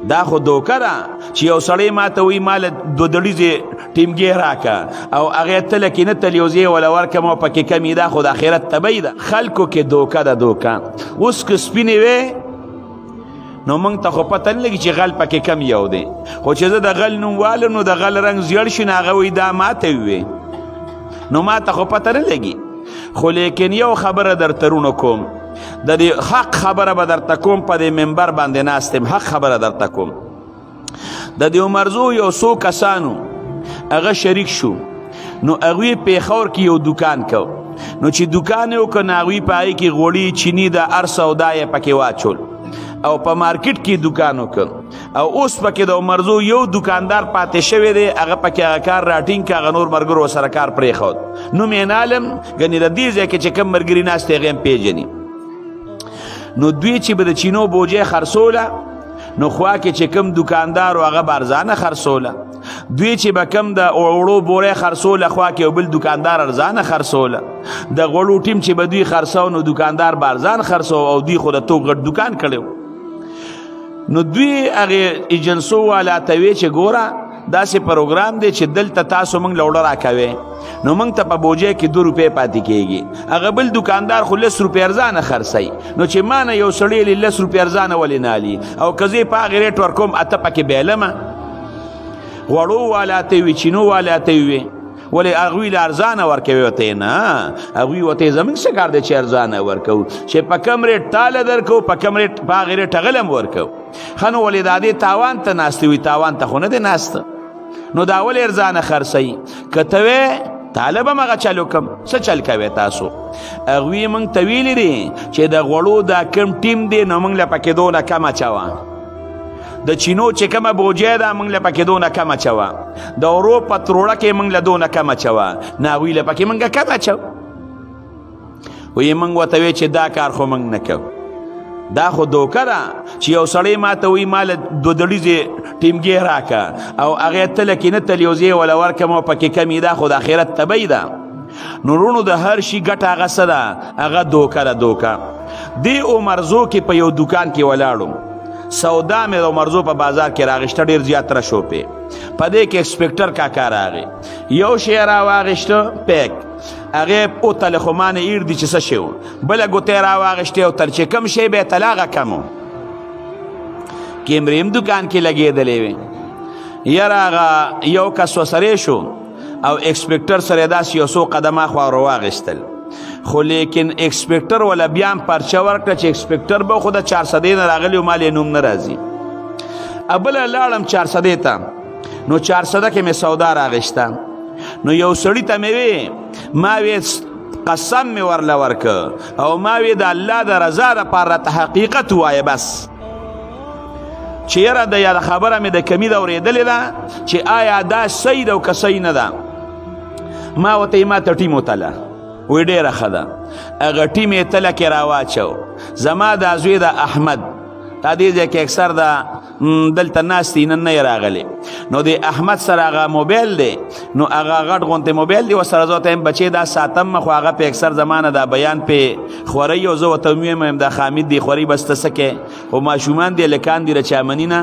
دا خو دوکه ده چې یو سړی ماته وایي ماله دو دړیزې ټیمګې راکه او هغې تله کې نه تل یو ځای وله ورکم او پکې کمې دا خو د آخرت تبی ده خلکو کې دوکه ده دوکه اوس که سپینې وې نو موږ ته خو پته نه لګي چې غل پکې کم یو دی خو چې زه د غل نوم والم نو د غل رنګ زیړ شي نو هغه وایي دا ماته ووې نو ما ته خو پته نه لګي خو لیکن یو خبره در ترونه کوم د دې حق خبره به درته کوم په دې منبر باندې ناست یم حق خبره درته کوم د دې عمرزو یو څو کسانو هغه شریک شو نو هغوی پیښور کې یو دکان کو نو چې دکان یې وکړ نو هغوی په هغې کې غوړي چیني د هر سودا یې پکې واچول او په مارکیټ کې دکان وکړ او اوس پکې د عمرزو یو دکاندار پاتې شوی دی هغه پکې هغه کار راټینګ که هغه نور ملګرو سره کار پرېښود نوم یې نالم ګنې د دې ځای کې چې کوم ملګري ناست دی هغه هم پېژني نو دوی چې به د چینو بوجۍ خرڅوله نو خوا کې چې کوم دکاندار و هغه به ارزانه خرڅوله دوی چې به کوم د اوړو بورې خرڅوله خوا کې یو بل دکاندار ارزانه خرڅوله د غوړو ټیم چې به دوی خرڅو نو دکاندار به ارزان خرڅو او دوی خو د توپ غټ دکان کړی نو دوی هغې ایجنسو والا ته وی چې ګوره داسې پروګرام دی چې دلته تاسو موږ له اوړه راکوئ نو موږ ته په بوجۍ کې 2 روپۍ پاتې کېږي هغه بل دکاندار خو 10 روپۍ ارزانه خرڅوي نو چې ما نه یو سړی 10 روپۍ ارزانه ولې نه الي او که زه په هغې ریټ ورکوم اته پکې بیلمه غوړو والا ته وي چینو والا ته وي ولې هغوی له ارزانه ورکوي ورته نه هغوی ورته زموږ څه کار دی چې ارزانه ورکوو چې په کم ریټ تاله درکوو په کم ریټ په هغې ریټ هغله هم ورکوو ښه نو ولې دا دې تاوان ته ناستې وي تاوان ته خو نه دی ناسته نو دا ولې ارزانه خرڅوي که ته وې تاله به مغه چل وکم څه چل کوئ تاسو هغوی موږ ته ویلي دي چې د غوړو دا کم ټیم دی نو موږ له پکې دونه کم اچوه د چینو چې کومه بوجۍ ده موږ له پکې دونه کم اچوه د اورو په تروړه کې موږ له دونه کم اچوه نه هغوی له پکې موږ کم اچو وایي موږ ورته وی چې دا کار خو موږ نه کوو دا خو دوکه ده چې یو سړی ماته وایي ماله 2 دړیزې ټیمګې راکه او هغې تله کې نه تل یو ځای وله ورکم او پکې کمې دا خو د آخرت تبی ده نو رونو د هر شي ګټه هغه څه ده هغه دوکه ده دوکه دې عمرزو کې په یو دکان کې ولاړم سودا مې د عمرزو په بازار کې راغشته ډېر زیات رشوپې په دې کې انسپکټر کاکا راغی یو شی راواغشته پیک هغې اوتله خو مانه ایر دي چې څه شی و بله ګوتې راواغشتې او تر چې کوم شی به یې تل هغه کم و کیمرې هم دکان کې لګېدلې وې یاره هغه یو کس وسرې شو او انسپکټر سره داسې یو څو قدمه خوا ورواغشتل خو لیکن انسپکټر ولا بیا هم پرچه ورکړه چې انسپکټر به خو د 400 نه راغلی و مال یې نوم نه راځي بله لاړم 400 ته نو 400 کې مې سودا راغشته نو یو سړي ته مې وی ما وی قسم مې ورله ورکه او ما وی د الله د رضا دپاره راته حقیقت ووایه بس چې یاره د یاده خبره مې د کمي ده اورېدلې ده چې آیا دا صحیح ده او که صحیح نه ده ما ورته ما ته ټیم وتله وی ډېره ښه ده هغه ټیم یې تله کې راواچو زما دا زوی د احمد تا دې ځای کې اکثر د دلته ناست نن نه یې راغلی نو د احمد سره هغه موبایل دی نو هغه غټ غونتې موبایل دی ورسره زه ورته یم بچې دا ساتم خو هغه په اکثر زمانه دا بیان پې خوری او زه ورته ویم دا حامد دی خوري بس ته څه کې خو ماشومان دی لکان دی رچامني نه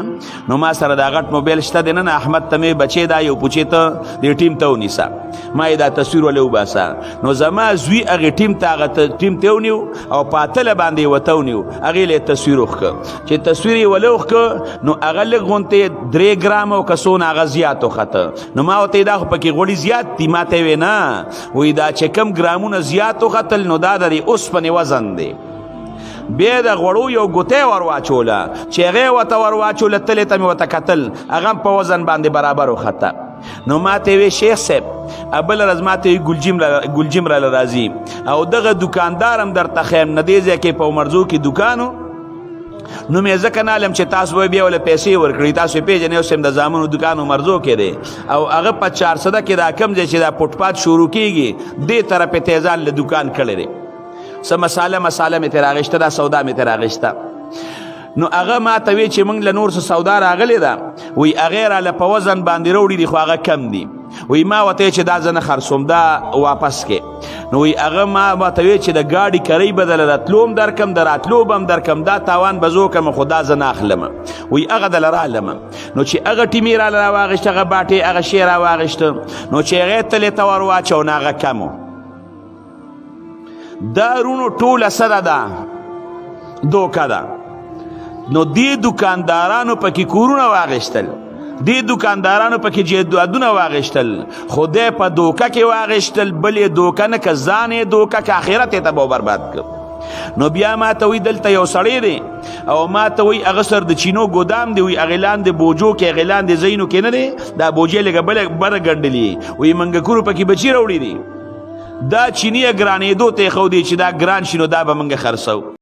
نو ما سره دا غټ موبایل شته دی نن احمد ته مې بچې دا یو پوچې ته دې ټیم ته ونیسه ما یې دا تصویر ولې وباسه نو زما زوی هغې ټیم ته هغه ټیم ته ونیو او په اتله باندې یې ورته ونیو هغې له یې تصویر وښکه چې تصویر یې ولې وښکه نو هغه لږ غونتې 3 ګرامه او کسونه هغه زیات وخته نو ما ورته دا خو پکې غوړي زیات دي ما ته وی نه وایي دا چې کم ګرامونه زیات وختل نو دا د اوسپنې وزن دی بیا د غوړو یو ګوتې ور واچوله چې هغې ورته ور واچوله تلې ته مې ورته کتل هغه هم په وزن باندې برابر وخته نو ما ته وی شیخ صاحب بله ورځ ما ته وی ګلجیم راله راځي او دغه دکاندار هم درته ښیم نه دې ځای کې په عمرزو کې دکانو نو مې ځکه نالم چې تاسو به بیا ولې پیسې ورکړئ تاسو یې پېژنئ اوس هم د زامنو دکان عمرزو کې دی او هغه په 400 کې دا کم ځای چې دا فوټپات شروع کېږي دې طرف یې تیزان له دکان کړی دی څه مساله مې ترې راغشته دا سودا مې ترې راغشته نو هغه ما ته وی چې موږ له نور څه سودا راغلی ده وایي هغې راله په وزن باندې راوړي دي خو هغه کم دي وی ما ورته چې دا زه نه خرڅوم دا واپس کې. نو وی هغه ما ورته وی چې د ګاډي کرۍ بدله راتلو هم درکم د راتلو به هم درکم دا تاوان به زه وکړم خو دا زه نه اخلم. وی هغه دله رالم. نو چې هغه ټیمې راله راواغېشته هغه باټې هغه شی راواغېشته نو چې هغې تلې ته ور واچو نو هغه کم و. دا رونو ټوله څه ده دوکه ده. نو دې دکاندارانو پکې کورونه واغېشتل دې دکاندارانو پکې جیدادونه واغېشتل خو دی په دوکه کې واغېشتل بل یې دوکه نه که ځان یې دوکه که آخرت یې ته به برباد کړ. نو بیا ما ته وی دلته یو سړی دی او ما ته وی هغه سر د چینو ګودام دی وی هغې لاندې بوجو کې هغې لاندې ځایونو کې نه دی دا بوجې لږه بره ګنډلي وی منګکورو پکې بچي راوړي دي دا چینی ګرانېدو ته یې ښودی چې دا ګران شي نو دا به موږ خرڅو.